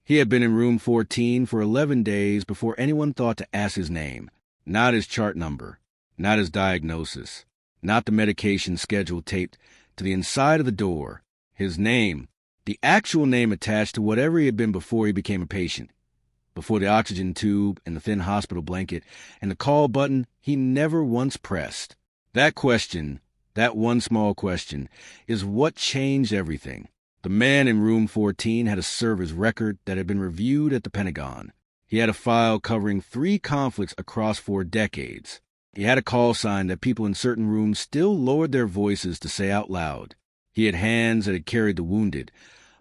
He had been in room 14 for 11 days before anyone thought to ask his name, not his chart number, not his diagnosis, not the medication schedule taped to the inside of the door. His name, the actual name attached to whatever he had been before he became a patient, before the oxygen tube and the thin hospital blanket and the call button he never once pressed. That question, that one small question, is what changed everything. The man in room 14 had a service record that had been reviewed at the Pentagon. He had a file covering 3 conflicts across 4 decades. He had a call sign that people in certain rooms still lowered their voices to say out loud. He had hands that had carried the wounded,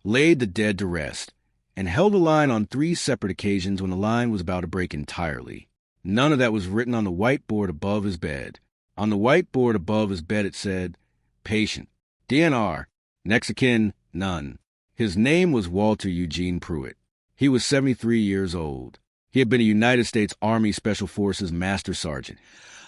laid the dead to rest, and held a line on 3 separate occasions when the line was about to break entirely. None of that was written on the whiteboard above his bed. On the whiteboard above his bed it said, patient, DNR, next of kin, none. His name was Walter Eugene Pruitt. He was 73 years old. He had been a United States Army Special Forces Master Sergeant,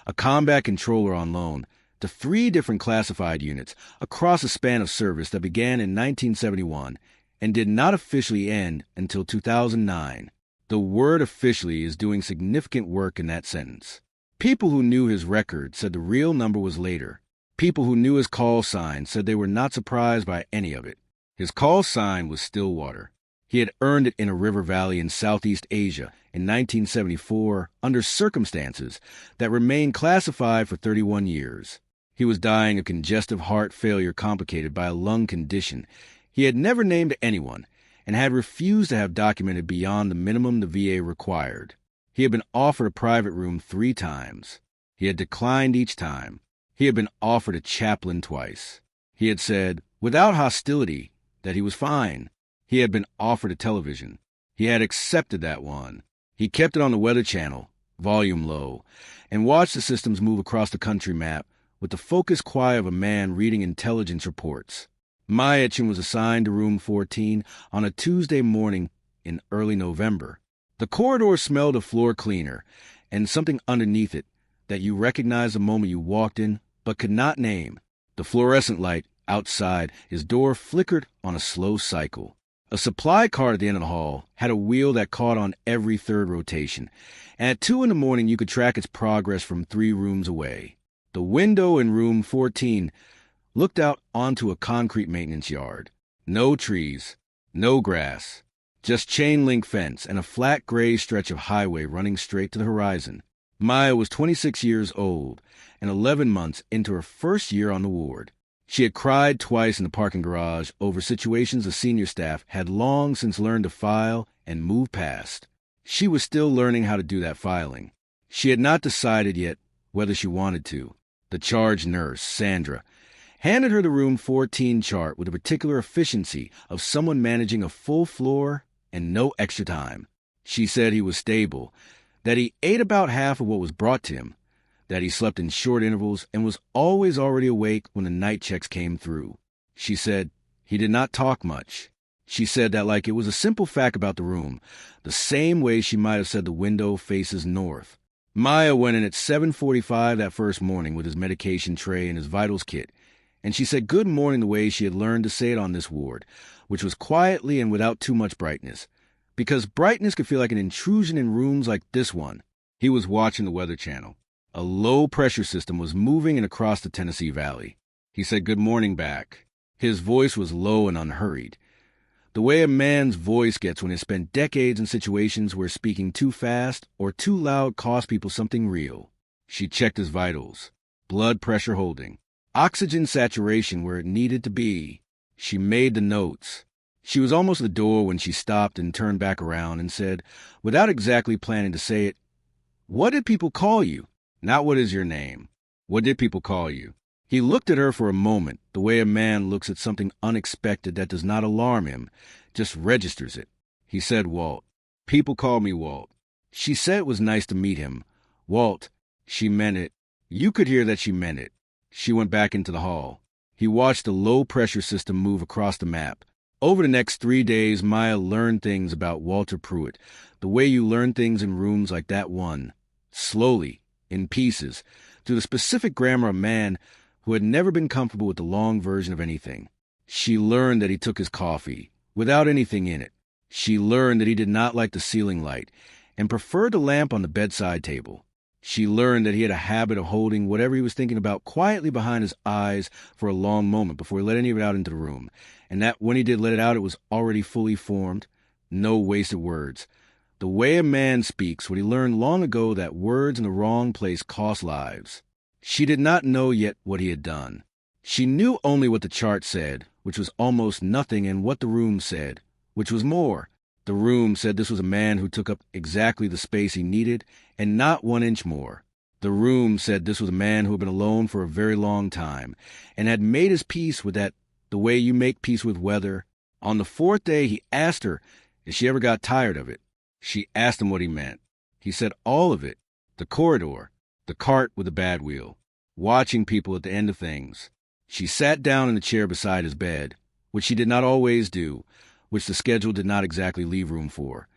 a combat controller on loan to 3 different classified units across a span of service that began in 1971 and did not officially end until 2009. The word officially is doing significant work in that sentence. People who knew his record said the real number was later. People who knew his call sign said they were not surprised by any of it. His call sign was Stillwater. He had earned it in a river valley in Southeast Asia in 1974 under circumstances that remained classified for 31 years. He was dying of congestive heart failure complicated by a lung condition he had never named to anyone and had refused to have documented beyond the minimum the VA required. He had been offered a private room 3 times. He had declined each time. He had been offered a chaplain twice. He had said, without hostility, that he was fine. He had been offered a television. He had accepted that one. He kept it on the Weather Channel, volume low, and watched the systems move across the country map with the focused quiet of a man reading intelligence reports. Myachin was assigned to room 14 on a Tuesday morning in early November. The corridor smelled of floor cleaner and something underneath it that you recognized the moment you walked in but could not name. The fluorescent light outside his door flickered on a slow cycle. A supply cart at the end of the hall had a wheel that caught on every 3rd rotation, and at 2 a.m. you could track its progress from 3 rooms away. The window in room 14 looked out onto a concrete maintenance yard. No trees, no grass, just chain-link fence and a flat gray stretch of highway running straight to the horizon. Maya was 26 years old and 11 months into her first year on the ward. She had cried twice in the parking garage over situations the senior staff had long since learned to file and move past. She was still learning how to do that filing. She had not decided yet whether she wanted to. The charge nurse, Sandra, handed her the room 14 chart with the particular efficiency of someone managing a full floor and no extra time. She said he was stable, that he ate about half of what was brought to him, that he slept in short intervals and was always already awake when the night checks came through. She said he did not talk much. She said that like it was a simple fact about the room, the same way she might have said the window faces north. Maya went in at 7:45 that first morning with his medication tray and his vitals kit, and she said good morning the way she had learned to say it on this ward, which was quietly and without too much brightness, because brightness could feel like an intrusion in rooms like this one. He was watching the Weather Channel. A low-pressure system was moving in across the Tennessee Valley. He said good morning back. His voice was low and unhurried, the way a man's voice gets when he spent decades in situations where speaking too fast or too loud cost people something real. She checked his vitals. Blood pressure holding. Oxygen saturation where it needed to be. She made the notes. She was almost at the door when she stopped and turned back around and said, without exactly planning to say it, "What did people call you? Not what is your name. What did people call you?" He looked at her for a moment, the way a man looks at something unexpected that does not alarm him, just registers it. He said, "Walt. People call me Walt." She said it was nice to meet him. Walt. She meant it. You could hear that she meant it. She went back into the hall. He watched the low-pressure system move across the map. Over the next 3 days, Maya learned things about Walter Pruitt, the way you learn things in rooms like that one. Slowly, in pieces, through the specific grammar of a man who had never been comfortable with the long version of anything. She learned that he took his coffee, without anything in it, She learned that he did not like the ceiling light and preferred the lamp on the bedside table. She learned that he had a habit of holding whatever he was thinking about quietly behind his eyes for a long moment before he let any of it out into the room, and that when he did let it out, it was already fully formed. No wasted words. The way a man speaks, what he learned long ago, that words in the wrong place cost lives. She did not know yet what he had done. She knew only what the chart said, which was almost nothing, and what the room said, which was more. The room said this was a man who took up exactly the space he needed, and not 1 inch more. The room said this was a man who had been alone for a very long time, and had made his peace with that, the way you make peace with weather. On the 4th day, he asked her if she ever got tired of it. She asked him what he meant. He said all of it. The corridor, the cart with the bad wheel, watching people at the end of things. She sat down in the chair beside his bed, which she did not always do, which the schedule did not exactly leave room for.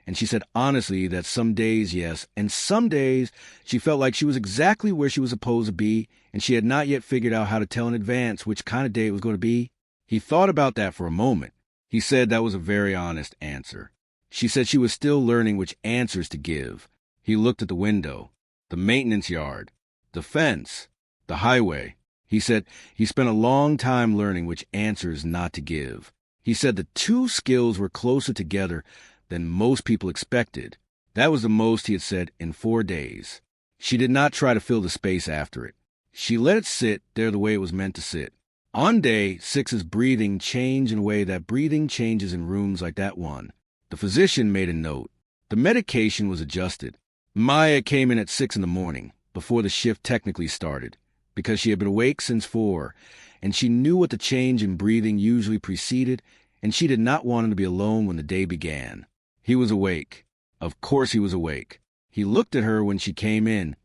And she said honestly that some days, yes, and some days she felt like she was exactly where she was supposed to be, and she had not yet figured out how to tell in advance which kind of day it was going to be. He thought about that for a moment. He said that was a very honest answer. She said she was still learning which answers to give. He looked at the window, the maintenance yard, the fence, the highway. He said he spent a long time learning which answers not to give. He said the two skills were closer together than most people expected. That was the most he had said in 4 days. She did not try to fill the space after it. She let it sit there the way it was meant to sit. On day 6's breathing changed in a way that breathing changes in rooms like that one. The physician made a note. The medication was adjusted. Maya came in at 6 in the morning, before the shift technically started, because she had been awake since 4, and she knew what the change in breathing usually preceded, and she did not want him to be alone when the day began. He was awake. Of course he was awake. He looked at her when she came in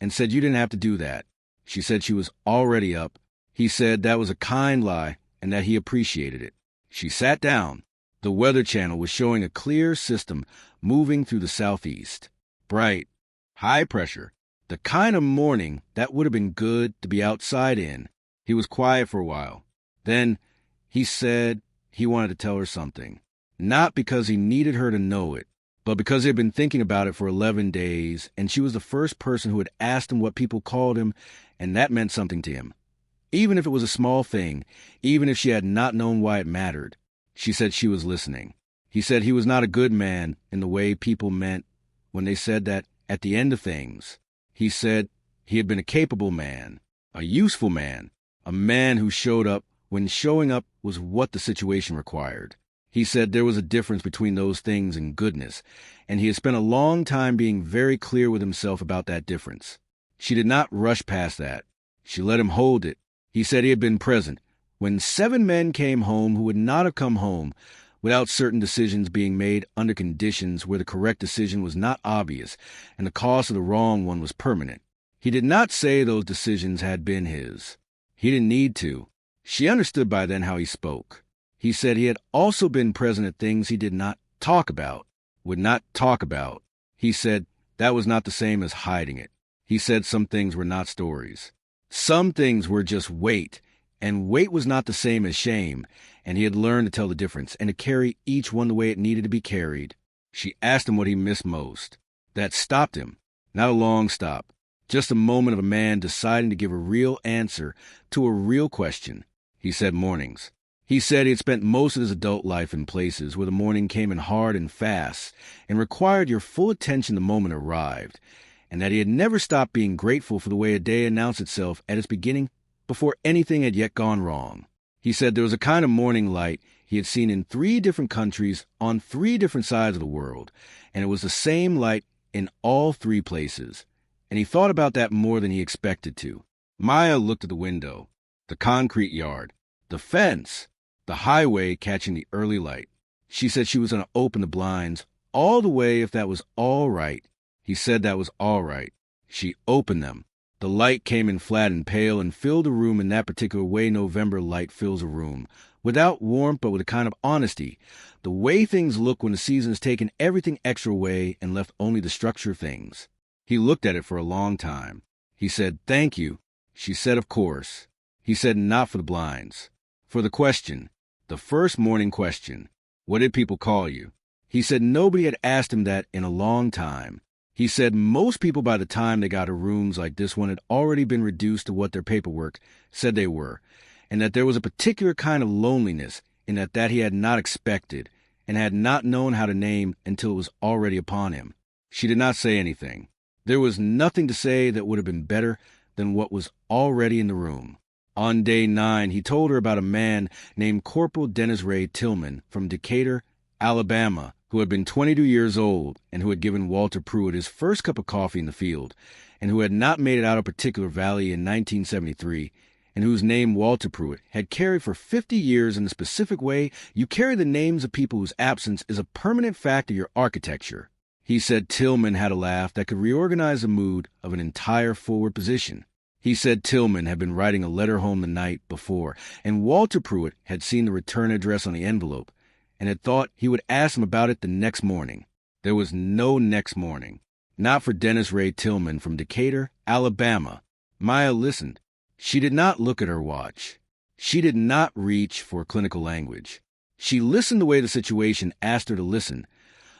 and said, "You didn't have to do that." She said she was already up. He said that was a kind lie and that he appreciated it. She sat down. The Weather Channel was showing a clear system moving through the southeast. Bright, high pressure, the kind of morning that would have been good to be outside in. He was quiet for a while. Then he said he wanted to tell her something. Not because he needed her to know it, but because he had been thinking about it for 11 days, and she was the first person who had asked him what people called him, and that meant something to him. Even if it was a small thing, even if she had not known why it mattered. She said she was listening. He said he was not a good man in the way people meant when they said that at the end of things. He said he had been a capable man, a useful man, a man who showed up when showing up was what the situation required. He said there was a difference between those things and goodness, and he had spent a long time being very clear with himself about that difference. She did not rush past that. She let him hold it. He said he had been present when 7 men came home who would not have come home without certain decisions being made under conditions where the correct decision was not obvious and the cost of the wrong one was permanent. He did not say those decisions had been his. He didn't need to. She understood by then how he spoke. He said he had also been present at things he did not talk about, would not talk about. He said that was not the same as hiding it. He said some things were not stories. Some things were just weight, and weight was not the same as shame, and he had learned to tell the difference and to carry each one the way it needed to be carried. She asked him what he missed most. That stopped him. Not a long stop. Just a moment of a man deciding to give a real answer to a real question. He said mornings. He said he had spent most of his adult life in places where the morning came in hard and fast and required your full attention the moment it arrived, and that he had never stopped being grateful for the way a day announced itself at its beginning before anything had yet gone wrong. He said there was a kind of morning light he had seen in 3 different countries on 3 different sides of the world, and it was the same light in all 3 places, and he thought about that more than he expected to. Maya looked at the window, the concrete yard, the fence, the highway catching the early light. She said she was going to open the blinds all the way if that was all right. He said that was all right. She opened them. The light came in flat and pale and filled the room in that particular way November light fills a room, without warmth but with a kind of honesty, the way things look when the season has taken everything extra away and left only the structure of things. He looked at it for a long time. He said, "Thank you." She said, "Of course." He said, "Not for the blinds. For the question. The first morning question." What did people call you? He said nobody had asked him that in a long time. He said most people by the time they got to rooms like this one had already been reduced to what their paperwork said they were, and that there was a particular kind of loneliness in that he had not expected and had not known how to name until it was already upon him. She did not say anything. There was nothing to say that would have been better than what was already in the room. On day 9, he told her about a man named Corporal Dennis Ray Tillman from Decatur, Alabama, who had been 22 years old and who had given Walter Pruitt his first cup of coffee in the field, and who had not made it out of particular valley in 1973, and whose name Walter Pruitt had carried for 50 years in the specific way you carry the names of people whose absence is a permanent fact of your architecture. He said Tillman had a laugh that could reorganize the mood of an entire forward position. He said Tillman had been writing a letter home the night before, and Walter Pruitt had seen the return address on the envelope, and had thought he would ask him about it the next morning. There was no next morning. Not for Dennis Ray Tillman from Decatur, Alabama. Maya listened. She did not look at her watch. She did not reach for clinical language. She listened the way the situation asked her to listen,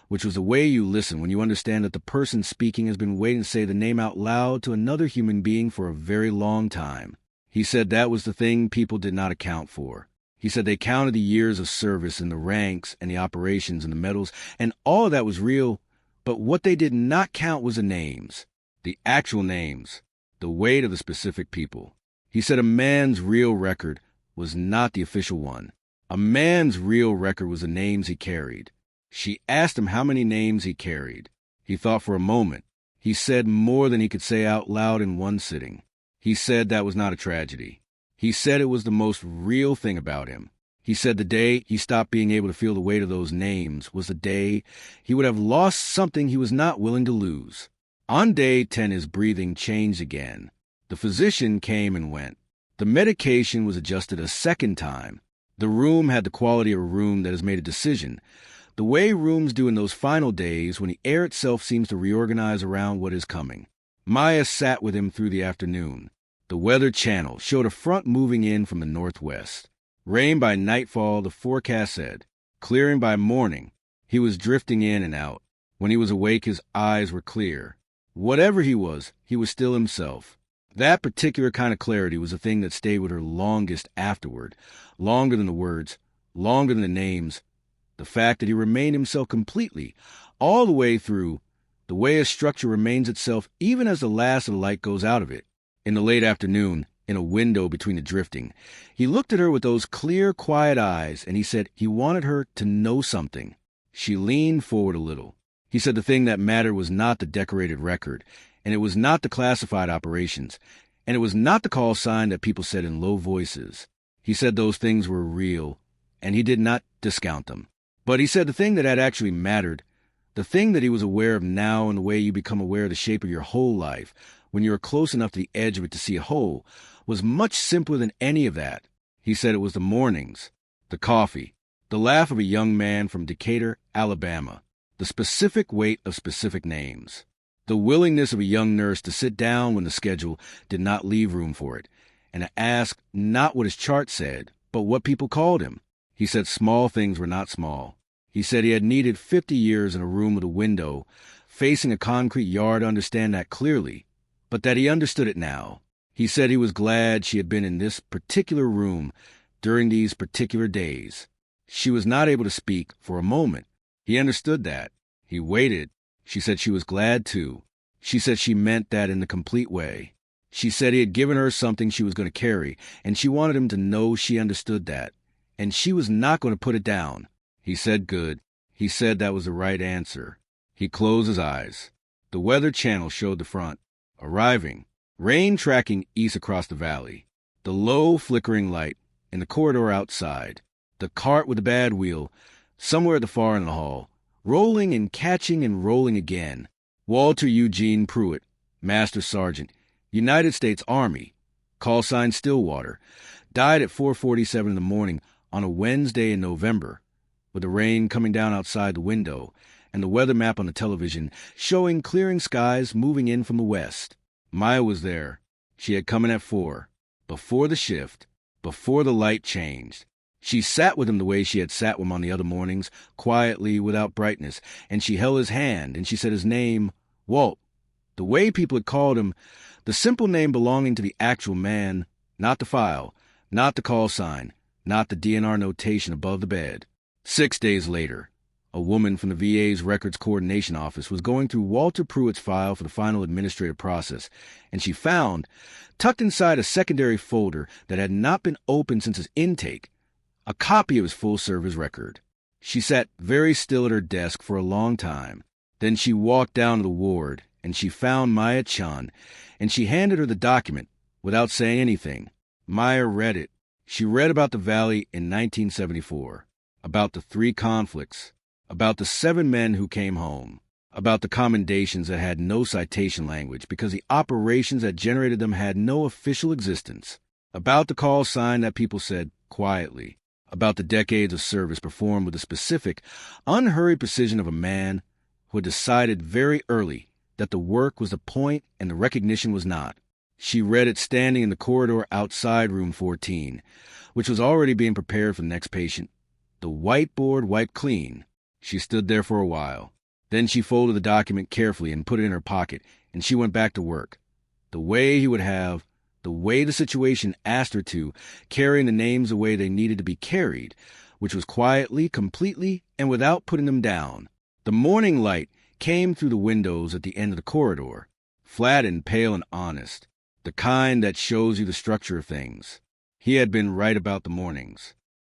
which was the way you listen when you understand that the person speaking has been waiting to say the name out loud to another human being for a very long time. He said that was the thing people did not account for. He said they counted the years of service and the ranks and the operations and the medals, and all of that was real, but what they did not count was the names, the actual names, the weight of the specific people. He said a man's real record was not the official one. A man's real record was the names he carried. She asked him how many names he carried. He thought for a moment. He said more than he could say out loud in one sitting. He said that was not a tragedy. He said it was the most real thing about him. He said the day he stopped being able to feel the weight of those names was the day he would have lost something he was not willing to lose. On day 10, his breathing changed again. The physician came and went. The medication was adjusted a second time. The room had the quality of a room that has made a decision, the way rooms do in those final days when the air itself seems to reorganize around what is coming. Maya sat with him through the afternoon. The Weather Channel showed a front moving in from the northwest. Rain by nightfall, the forecast said. Clearing by morning. He was drifting in and out. When he was awake, his eyes were clear. Whatever he was still himself. That particular kind of clarity was the thing that stayed with her longest afterward, longer than the words, longer than the names. The fact that he remained himself completely, all the way through, the way a structure remains itself even as the last of the light goes out of it. In the late afternoon, in a window between the drifting, he looked at her with those clear, quiet eyes, and he said he wanted her to know something. She leaned forward a little. He said the thing that mattered was not the decorated record, and it was not the classified operations, and it was not the call sign that people said in low voices. He said those things were real, and he did not discount them. But he said the thing that had actually mattered, the thing that he was aware of now in the way you become aware of the shape of your whole life, when you are close enough to the edge of it to see a whole, was much simpler than any of that. He said it was the mornings, the coffee, the laugh of a young man from Decatur, Alabama, the specific weight of specific names, the willingness of a young nurse to sit down when the schedule did not leave room for it, and to ask not what his chart said, but what people called him. He said small things were not small. He said he had needed 50 years in a room with a window, facing a concrete yard to understand that clearly, but that he understood it now. He said he was glad she had been in this particular room during these particular days. She was not able to speak for a moment. He understood that. He waited. She said she was glad too. She said she meant that in the complete way. She said he had given her something she was going to carry, and she wanted him to know she understood that, and she was not going to put it down. He said good. He said that was the right answer. He closed his eyes. The Weather Channel showed the front. Arriving. Rain tracking east across the valley. The low flickering light in the corridor outside. The cart with the bad wheel, somewhere at the far end of the hall. Rolling and catching and rolling again. Walter Eugene Pruitt, Master Sergeant, United States Army, call sign Stillwater, died at 4:47 in the morning on a Wednesday in November, with the rain coming down outside the window and the weather map on the television showing clearing skies moving in from the west. Maya was there. She had come in at 4, before the shift, before the light changed. She sat with him the way she had sat with him on the other mornings, quietly, without brightness, and she held his hand, and she said his name, Walt, the way people had called him, the simple name belonging to the actual man, not the file, not the call sign, not the DNR notation above the bed. 6 days later, a woman from the VA's Records Coordination Office was going through Walter Pruitt's file for the final administrative process, and she found, tucked inside a secondary folder that had not been opened since his intake, a copy of his full-service record. She sat very still at her desk for a long time. Then she walked down to the ward, and she found Maya Chun, and she handed her the document without saying anything. Maya read it. She read about the Valley in 1974, about the 3 conflicts, about the 7 men who came home, about the commendations that had no citation language because the operations that generated them had no official existence, about the call sign that people said quietly, about the decades of service performed with the specific, unhurried precision of a man who had decided very early that the work was the point and the recognition was not. She read it standing in the corridor outside room 14, which was already being prepared for the next patient. The whiteboard wiped clean. She stood there for a while. Then she folded the document carefully and put it in her pocket, and she went back to work. The way he would have, the way the situation asked her to, carrying the names the way they needed to be carried, which was quietly, completely, and without putting them down. The morning light came through the windows at the end of the corridor, flat and pale and honest, the kind that shows you the structure of things. He had been right about the mornings.